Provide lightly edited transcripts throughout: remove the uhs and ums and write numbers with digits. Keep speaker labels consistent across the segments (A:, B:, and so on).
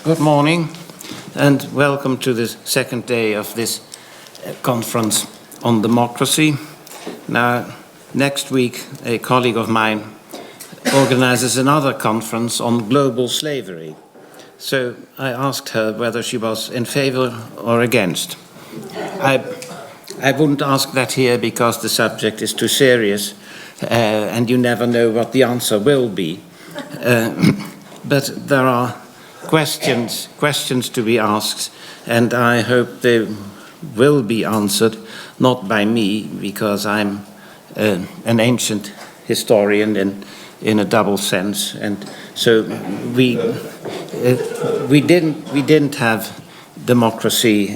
A: Good morning, and welcome to the second day of this conference on democracy. Now, next week, a colleague of mine organizes another conference on global slavery. So I asked her whether she was in favor or against. I wouldn't ask that here because the subject is too serious, and you never know what the answer will be. But there are questions to be asked, and I hope they will be answered, not by me, because I'm an ancient historian in a double sense, and so we didn't have democracy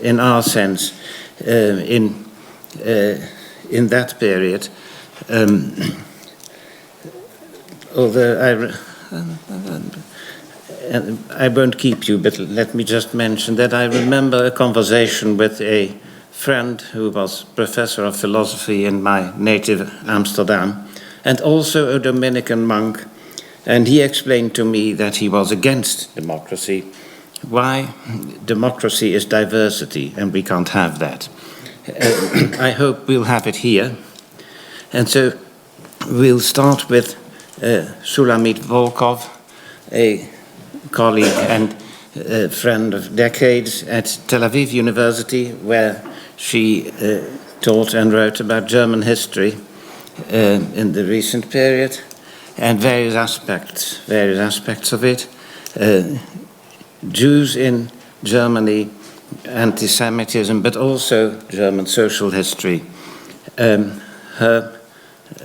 A: in our sense in that period. Although I won't keep you, but let me just mention that I remember a conversation with a friend who was professor of philosophy in my native Amsterdam, and also a Dominican monk, and he explained to me that he was against democracy. Why? Democracy is diversity, and we can't have that. I hope we'll have it here. And so we'll start with Shulamit Volkov, a colleague and friend of decades at Tel Aviv University, where she taught and wrote about German history in the recent period, and various aspects of it. Jews in Germany, anti-Semitism, but also German social history.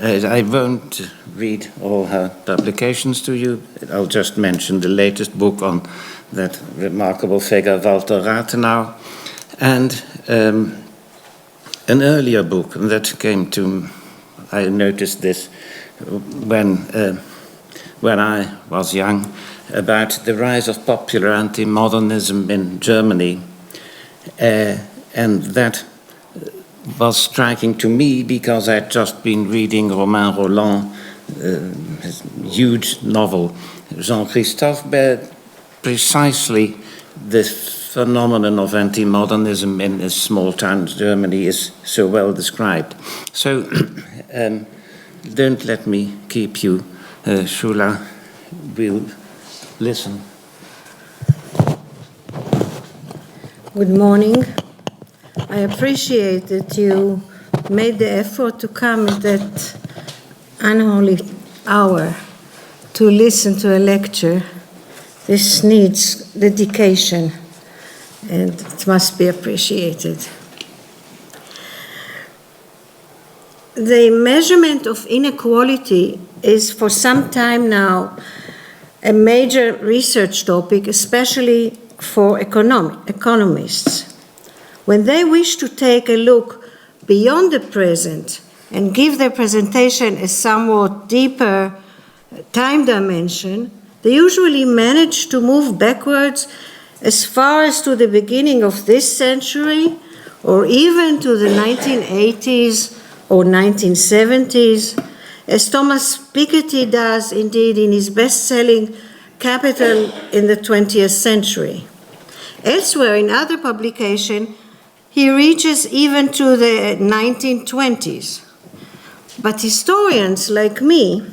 A: I won't read all her publications to you. I'll just mention the latest book on that remarkable figure, Walter Rathenau, and an earlier book that came to, I noticed this when I was young, about the rise of popular anti-modernism in Germany, and that was striking to me because I'd just been reading Romain Rolland, his huge novel, Jean-Christophe, where precisely this phenomenon of anti-modernism in a small town Germany is so well described. So don't let me keep you, Shula. We'll listen.
B: Good morning. I appreciate that you made the effort to come at that unholy hour to listen to a lecture. This needs dedication, and it must be appreciated. The measurement of inequality is for some time now a major research topic, especially for economists. When they wish to take a look beyond the present and give their presentation a somewhat deeper time dimension, they usually manage to move backwards as far as to the beginning of this century, or even to the 1980s or 1970s, as Thomas Piketty does indeed in his best-selling Capital in the 20th century. Elsewhere in other publications, he reaches even to the 1920s. But historians like me,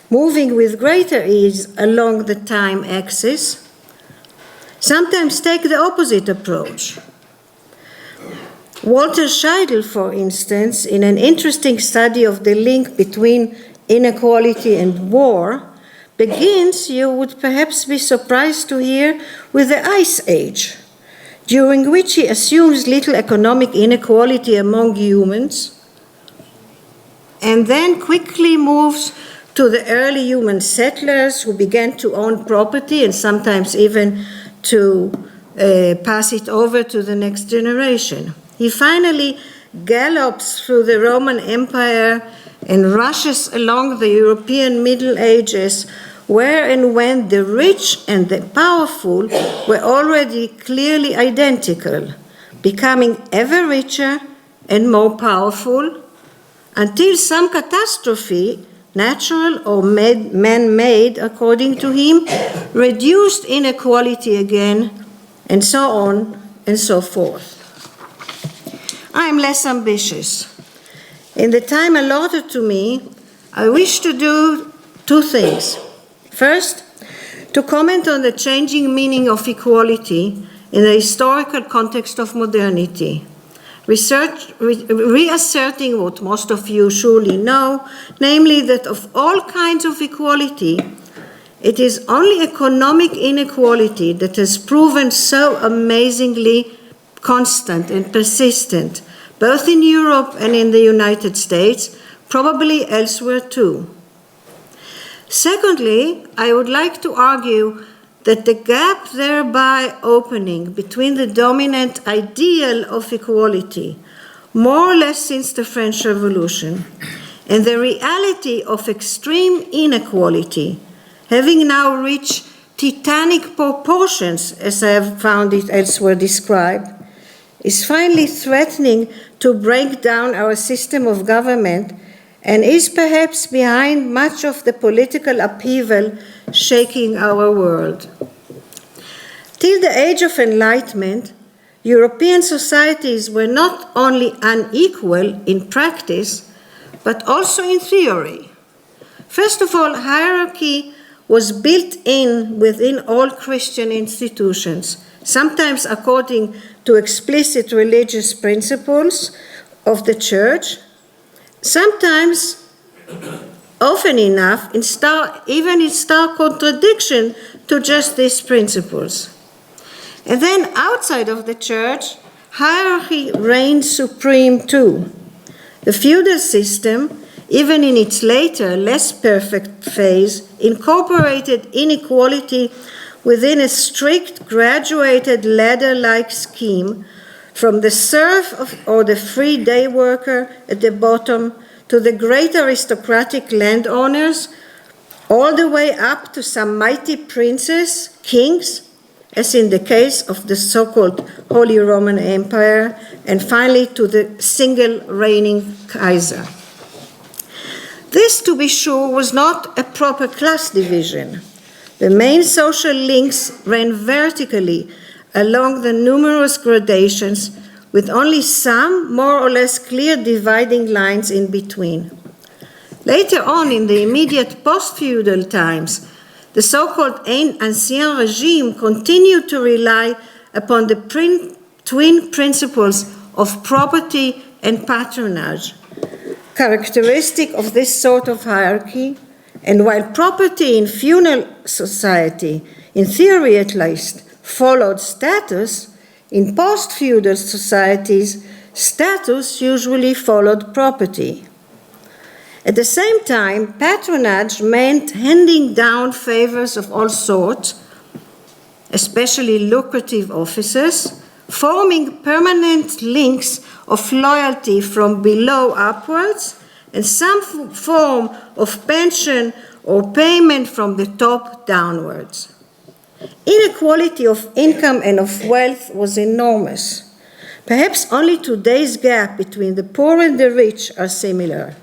B: moving with greater ease along the time axis, sometimes take the opposite approach. Walter Scheidel, for instance, in an interesting study of the link between inequality and war, begins, you would perhaps be surprised to hear, with the Ice Age, during which he assumes little economic inequality among humans, and then quickly moves to the early human settlers who began to own property and sometimes even to pass it over to the next generation. He finally gallops through the Roman Empire and rushes along the European Middle Ages, where and when the rich and the powerful were already clearly identical, becoming ever richer and more powerful, until some catastrophe natural or man-made, according to him, reduced inequality again, and so on and so forth. I am less ambitious. In the time allotted to me, I wish to do two things. First, to comment on the changing meaning of equality in the historical context of modernity, reasserting what most of you surely know, namely that of all kinds of equality, it is only economic inequality that has proven so amazingly constant and persistent, both in Europe and in the United States, probably elsewhere too. Secondly, I would like to argue that the gap thereby opening between the dominant ideal of equality, more or less since the French Revolution, and the reality of extreme inequality, having now reached titanic proportions, as I have found it elsewhere described, is finally threatening to break down our system of government and is perhaps behind much of the political upheaval shaking our world. Till the Age of Enlightenment, European societies were not only unequal in practice, but also in theory. First of all, hierarchy was built in within all Christian institutions, sometimes according to explicit religious principles of the church, sometimes, often enough, even in stark contradiction to just these principles. And then outside of the church, hierarchy reigned supreme too. The feudal system, even in its later, less perfect phase, incorporated inequality within a strict, graduated ladder-like scheme, from the serf or the free day worker at the bottom to the great aristocratic landowners, all the way up to some mighty princes, kings, as in the case of the so-called Holy Roman Empire, and finally to the single reigning Kaiser. This, to be sure, was not a proper class division. The main social links ran vertically along the numerous gradations, with only some more or less clear dividing lines in between. Later on, in the immediate post-feudal times, the so-called Ancien Regime continued to rely upon the twin principles of property and patronage, characteristic of this sort of hierarchy, and while property in feudal society, in theory at least, followed status, in post-feudal societies, status usually followed property. At the same time, patronage meant handing down favors of all sorts, especially lucrative offices, forming permanent links of loyalty from below upwards, and some form of pension or payment from the top downwards. Inequality of income and of wealth was enormous. Perhaps only today's gap between the poor and the rich are similar.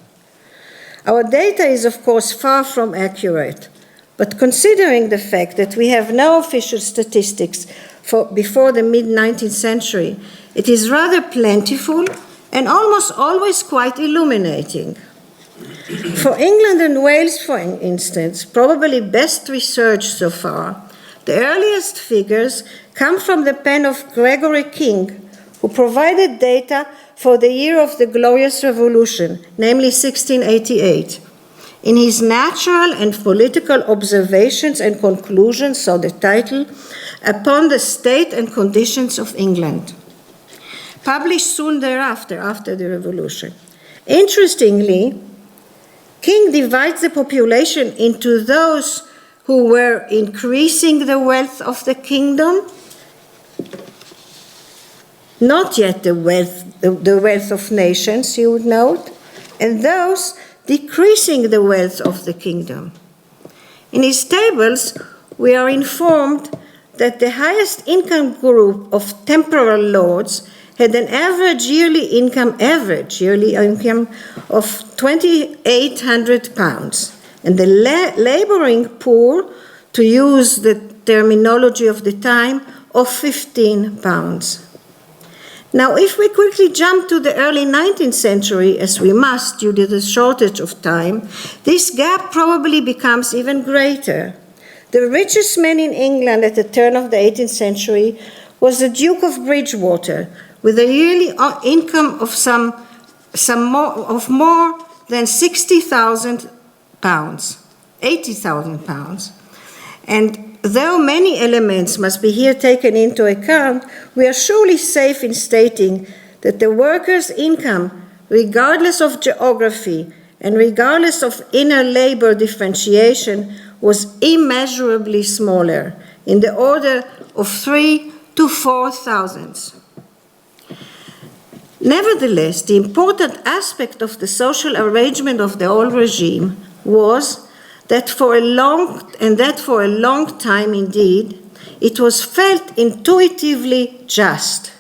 B: Our data is, of course, far from accurate, but considering the fact that we have no official statistics before the mid-19th century, it is rather plentiful and almost always quite illuminating. For England and Wales, for instance, probably best researched so far, the earliest figures come from the pen of Gregory King, who provided data for the year of the Glorious Revolution, namely 1688. In his Natural and Political Observations and Conclusions, so the title, upon the state and conditions of England, published soon thereafter, after the Revolution. Interestingly, King divides the population into those who were increasing the wealth of the kingdom, not yet the wealth of nations, you would note, and those decreasing the wealth of the kingdom. In his tables, we are informed that the highest income group of temporal lords had an average yearly income of £2,800, and the laboring poor, to use the terminology of the time, of £15. Now, if we quickly jump to the early 19th century, as we must due to the shortage of time, this gap probably becomes even greater. The richest man in England at the turn of the 18th century was the Duke of Bridgewater, with a yearly income of more than £60,000, £80,000. And though many elements must be here taken into account, we are surely safe in stating that the worker's income, regardless of geography and regardless of inner labor differentiation, was immeasurably smaller, in the order of 3,000 to 4,000. Nevertheless, the important aspect of the social arrangement of the old regime was that for a long time indeed, it was felt intuitively just.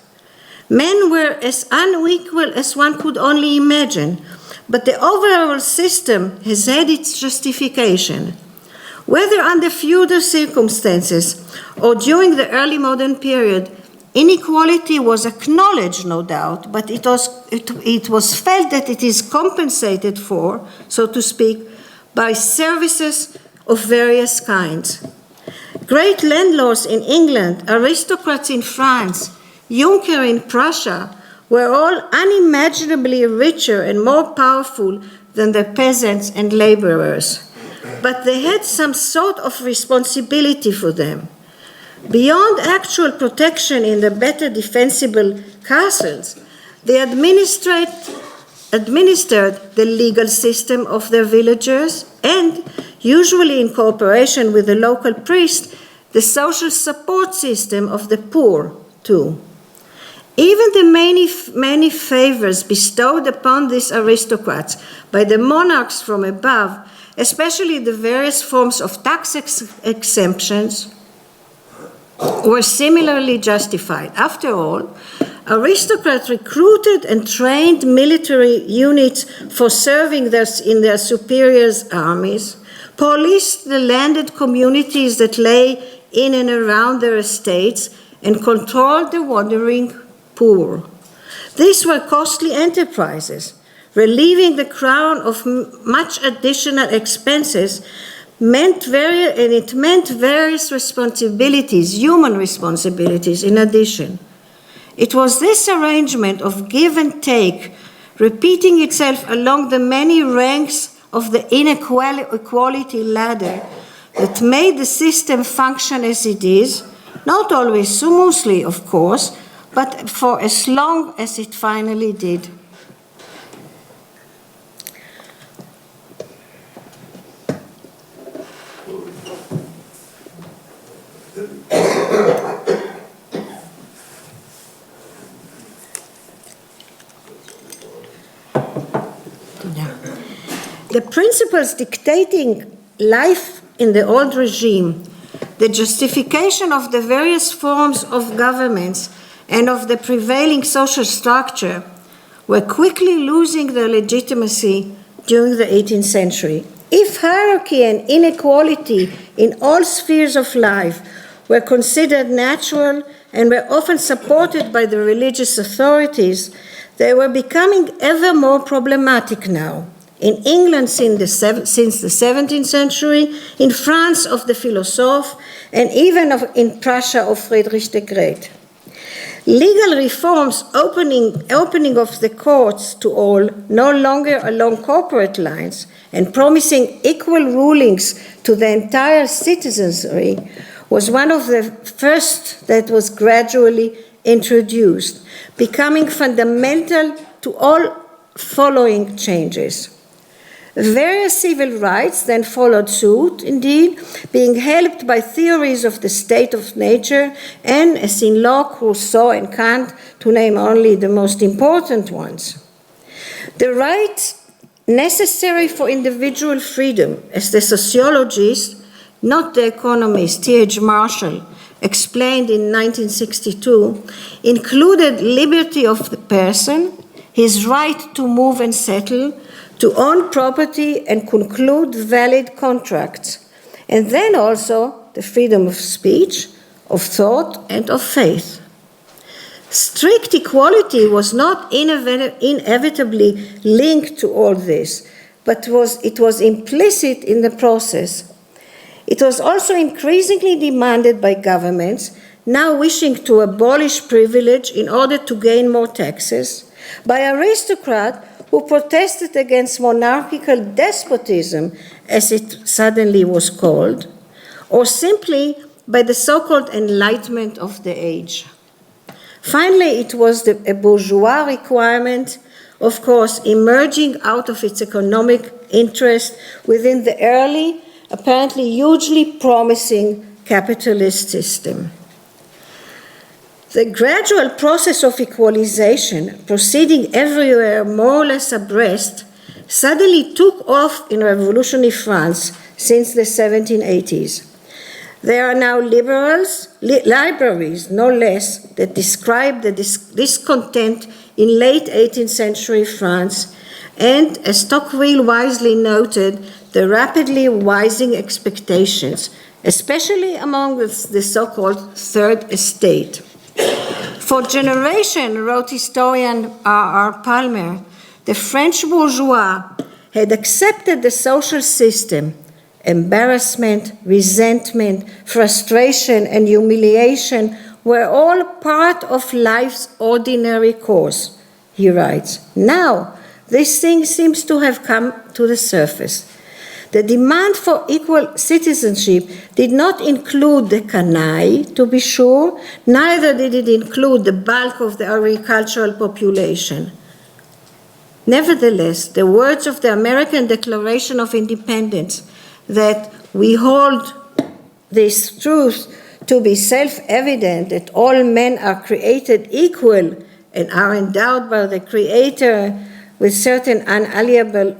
B: Men were as unequal as one could only imagine, but the overall system has had its justification. Whether under feudal circumstances or during the early modern period, inequality was acknowledged, no doubt, but it was felt that it is compensated for, so to speak, by services of various kinds. Great landlords in England, aristocrats in France, Junker in Prussia, were all unimaginably richer and more powerful than the peasants and laborers. But they had some sort of responsibility for them. Beyond actual protection in the better defensible castles, they administered the legal system of their villagers and, usually in cooperation with the local priest, the social support system of the poor, too. Even the many favors bestowed upon these aristocrats by the monarchs from above, especially the various forms of tax exemptions, were similarly justified. After all, aristocrats recruited and trained military units for serving in their superiors' armies, policed the landed communities that lay in and around their estates, and controlled the wandering poor. These were costly enterprises. Relieving the crown of much additional expenses meant various responsibilities, human responsibilities in addition. It was this arrangement of give and take, repeating itself along the many ranks of the inequality ladder, that made the system function as it is, not always smoothly, of course, but for as long as it finally did. The principles dictating life in the old regime, the justification of the various forms of governments and of the prevailing social structure, were quickly losing their legitimacy during the 18th century. If hierarchy and inequality in all spheres of life were considered natural and were often supported by the religious authorities, they were becoming ever more problematic now. In England since the 17th century, in France of the philosophe, and even in Prussia of Friedrich the Great. Legal reforms opening of the courts to all, no longer along corporate lines, and promising equal rulings to the entire citizenry, was one of the first that was gradually introduced, becoming fundamental to all following changes. Various civil rights then followed suit, indeed, being helped by theories of the state of nature and, as in Locke, Rousseau, and Kant, to name only the most important ones. The rights necessary for individual freedom, as the sociologist, not the economist, T.H. Marshall, explained in 1962, included liberty of the person, his right to move and settle, to own property and conclude valid contracts, and then also the freedom of speech, of thought, and of faith. Strict equality was not inevitably linked to all this, but it was implicit in the process. It was also increasingly demanded by governments, now wishing to abolish privilege in order to gain more taxes, by aristocrats who protested against monarchical despotism, as it suddenly was called, or simply by the so-called enlightenment of the age. Finally, it was a bourgeois requirement, of course, emerging out of its economic interest within the early, apparently hugely promising capitalist system. The gradual process of equalization, proceeding everywhere more or less abreast, suddenly took off in revolutionary France since the 1780s. There are now libraries, no less, that describe the discontent in late 18th century France, and, as Tocqueville wisely noted, the rapidly rising expectations, especially among the so-called Third Estate. For generations, wrote historian R.R. Palmer, the French bourgeois had accepted the social system. Embarrassment, resentment, frustration, and humiliation were all part of life's ordinary course, he writes. Now, this thing seems to have come to the surface. The demand for equal citizenship did not include the canaille, to be sure, neither did it include the bulk of the agricultural population. Nevertheless, the words of the American Declaration of Independence, that we hold this truth to be self-evident, that all men are created equal and are endowed by the Creator with certain unalienable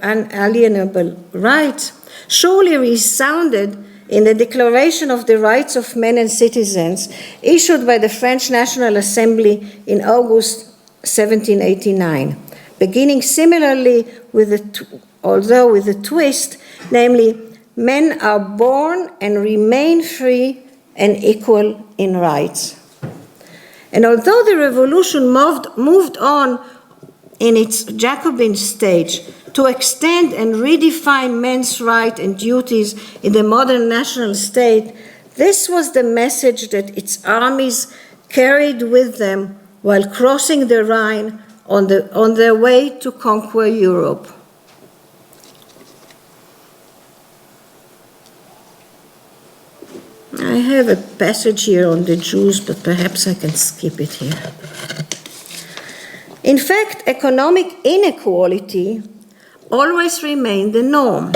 B: rights, surely resounded in the Declaration of the Rights of Men and Citizens issued by the French National Assembly in August 1789, beginning similarly although with a twist, namely, men are born and remain free and equal in rights. And although the revolution moved on in its Jacobin stage to extend and redefine men's rights and duties in the modern national state, this was the message that its armies carried with them while crossing the Rhine on their way to conquer Europe. I have a passage here on the Jews, but perhaps I can skip it here. In fact, economic inequality always remained the norm,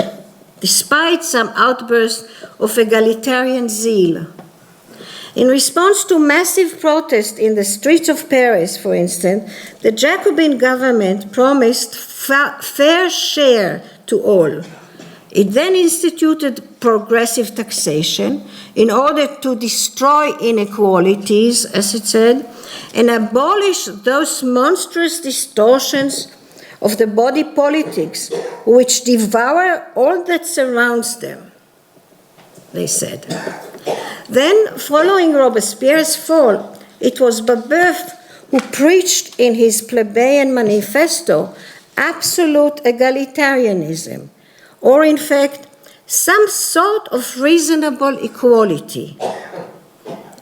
B: despite some outbursts of egalitarian zeal. In response to massive protest in the streets of Paris, for instance, the Jacobin government promised fair share to all. It then instituted progressive taxation in order to destroy inequalities, as it said, and abolish those monstrous distortions of the body politics which devour all that surrounds them, they said. Then, following Robespierre's fall, it was Babeuf who preached in his plebeian manifesto absolute egalitarianism, or in fact, some sort of reasonable equality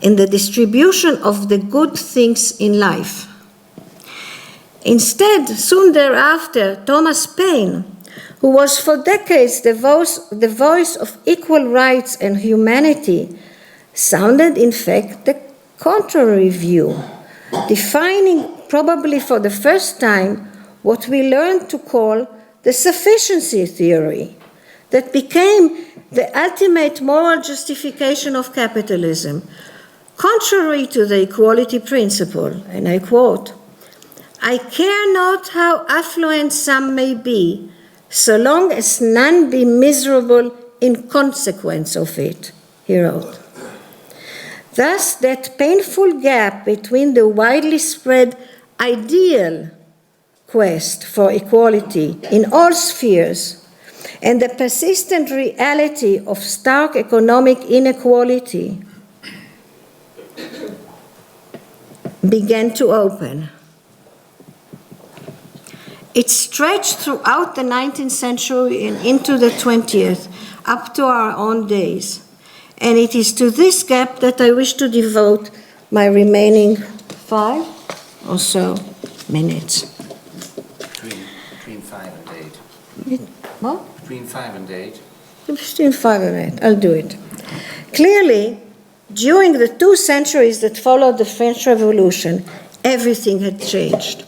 B: in the distribution of the good things in life. Instead, soon thereafter, Thomas Paine, who was for decades the voice of equal rights and humanity, sounded in fact the contrary view, defining probably for the first time what we learned to call the sufficiency theory, that became the ultimate moral justification of capitalism, contrary to the equality principle. And I quote, "I care not how affluent some may be, so long as none be miserable in consequence of it," he wrote. Thus, that painful gap between the widely spread ideal quest for equality in all spheres and the persistent reality of stark economic inequality began to open. It stretched throughout the 19th century and into the 20th, up to our own days. And it is to this gap that I wish to devote my remaining 5 or so minutes.
A: Between 5 and 8.
B: What?
A: Between 5 and 8.
B: Between 5 and 8, I'll do it. Clearly, during the 2 centuries that followed the French Revolution, everything had changed.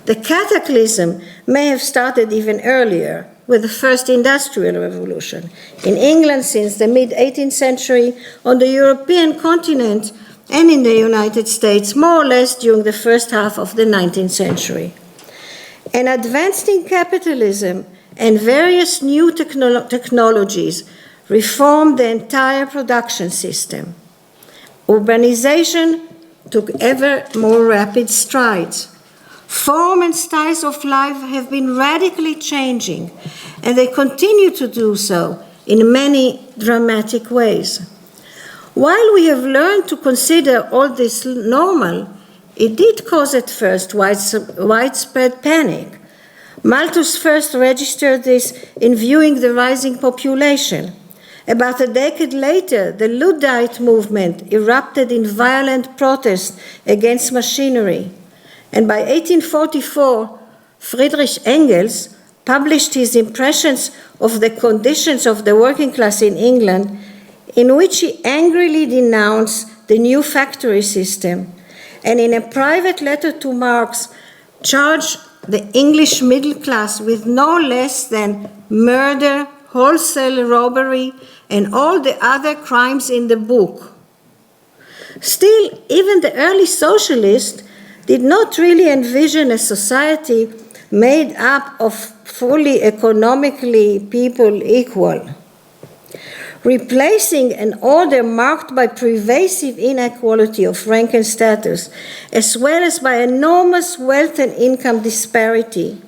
B: The cataclysm may have started even earlier, with the first industrial revolution, in England since the mid-18th century, on the European continent, and in the United States more or less during the first half of the 19th century. And advancing capitalism and various new technologies reformed the entire production system. Urbanization took ever more rapid strides. Form and styles of life have been radically changing, and they continue to do so in many dramatic ways. While we have learned to consider all this normal, it did cause at first widespread panic. Malthus first registered this in viewing the rising population. About a decade later, the Luddite movement erupted in violent protest against machinery. And by 1844, Friedrich Engels published his impressions of the conditions of the working class in England, in which he angrily denounced the new factory system, and in a private letter to Marx, charged the English middle class with no less than murder, wholesale robbery, and all the other crimes in the book. Still, even the early socialists did not really envision a society made up of fully economically people equal. Replacing an order marked by pervasive inequality of rank and status, as well as by enormous wealth and income disparity,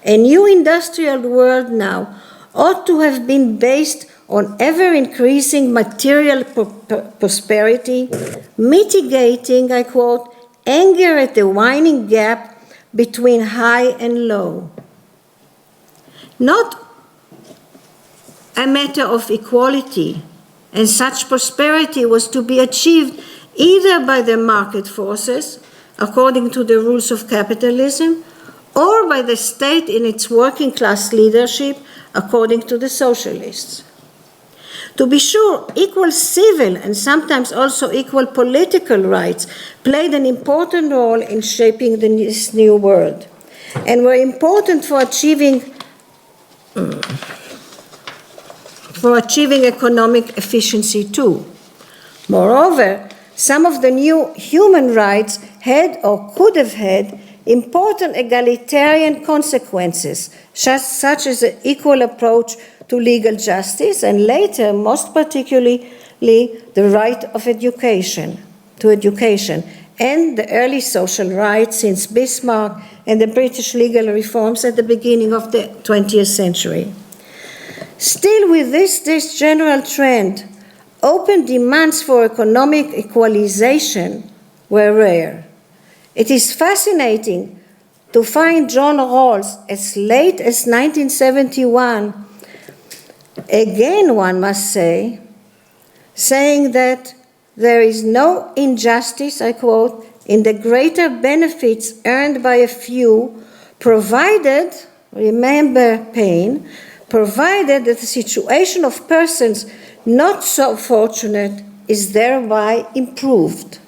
B: a new industrial world now ought to have been based on ever-increasing material prosperity, mitigating, I quote, anger at the widening gap between high and low. Not a matter of equality, and such prosperity was to be achieved either by the market forces, according to the rules of capitalism, or by the state in its working class leadership, according to the socialists. To be sure, equal civil and sometimes also equal political rights played an important role in shaping this new world, and were important for achieving economic efficiency too. Moreover, some of the new human rights had or could have had important egalitarian consequences, such as an equal approach to legal justice, and later, most particularly, the right of education, and the early social rights since Bismarck and the British legal reforms at the beginning of the 20th century. Still, with this general trend, open demands for economic equalization were rare. It is fascinating to find John Rawls as late as 1971, again one must say, saying that there is no injustice, I quote, in the greater benefits earned by a few, provided, remember Paine, provided that the situation of persons not so fortunate is thereby improved.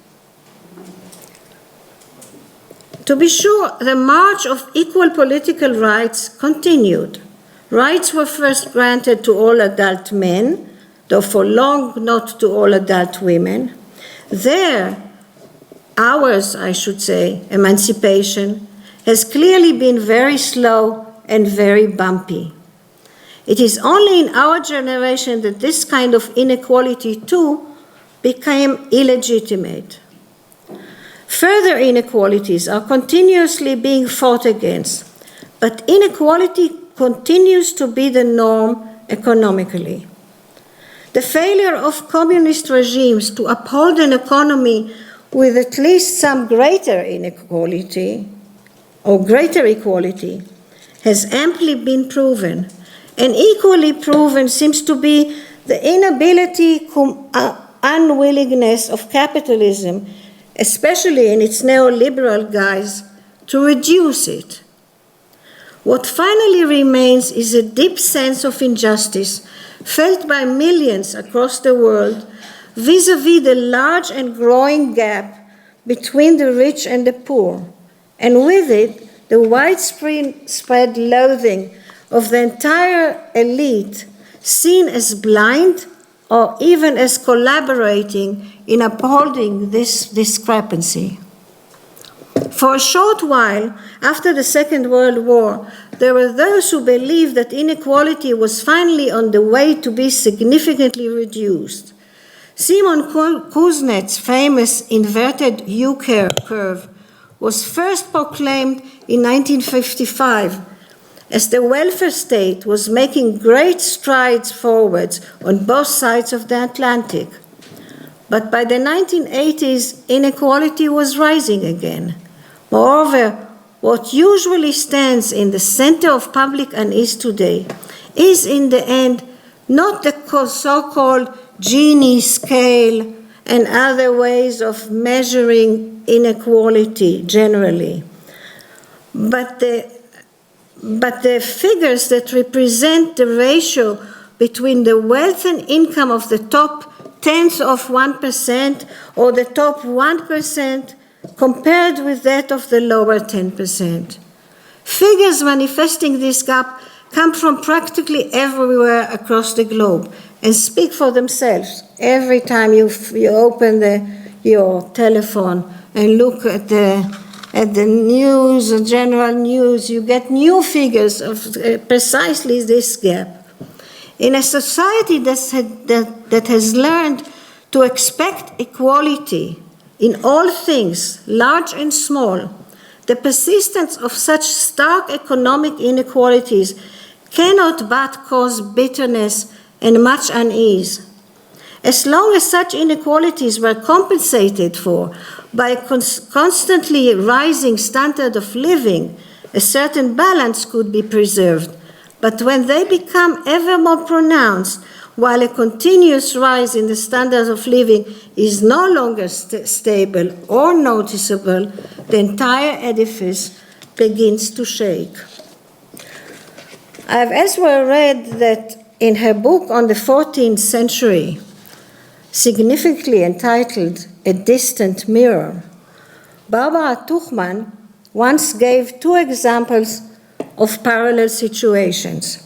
B: To be sure, the march of equal political rights continued. Rights were first granted to all adult men, though for long not to all adult women. Ours, I should say, emancipation, has clearly been very slow and very bumpy. It is only in our generation that this kind of inequality too became illegitimate. Further inequalities are continuously being fought against, but inequality continues to be the norm economically. The failure of communist regimes to uphold an economy with at least some greater inequality or greater equality has amply been proven, and equally proven seems to be the inability, unwillingness of capitalism, especially in its neoliberal guise, to reduce it. What finally remains is a deep sense of injustice felt by millions across the world vis-à-vis the large and growing gap between the rich and the poor, and with it, the widespread loathing of the entire elite seen as blind or even as collaborating in upholding this discrepancy. For a short while after the Second World War, there were those who believed that inequality was finally on the way to be significantly reduced. Simon Kuznets' famous inverted U-curve was first proclaimed in 1955 as the welfare state was making great strides forwards on both sides of the Atlantic. But by the 1980s, inequality was rising again. Moreover, what usually stands in the center of public unease today is in the end not the so-called Gini scale and other ways of measuring inequality generally, but the figures that represent the ratio between the wealth and income of the top 1% or the top 1% compared with that of the lower 10%. Figures manifesting this gap come from practically everywhere across the globe and speak for themselves. Every time you open your telephone and look at the news, the general news, you get new figures of precisely this gap. In a society that has learned to expect equality in all things, large and small, the persistence of such stark economic inequalities cannot but cause bitterness and much unease. As long as such inequalities were compensated for by a constantly rising standard of living, a certain balance could be preserved. But when they become ever more pronounced, while a continuous rise in the standard of living is no longer stable or noticeable, the entire edifice begins to shake. I have elsewhere read that in her book on the 14th century, significantly entitled A Distant Mirror, Barbara Tuchman once gave two examples of parallel situations.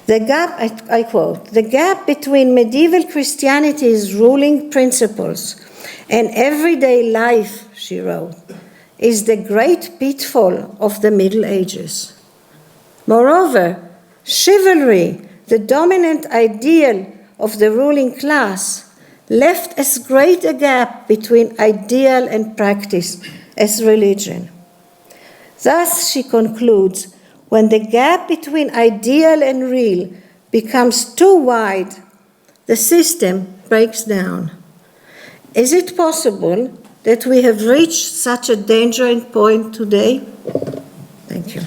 B: The gap, I quote, "The gap between medieval Christianity's ruling principles and everyday life," she wrote, "is the great pitfall of the Middle Ages. Moreover, chivalry, the dominant ideal of the ruling class, left as great a gap between ideal and practice as religion. Thus," she concludes, "when the gap between ideal and real becomes too wide, the system breaks down." Is it possible that we have reached such a dangerous point today? Thank you.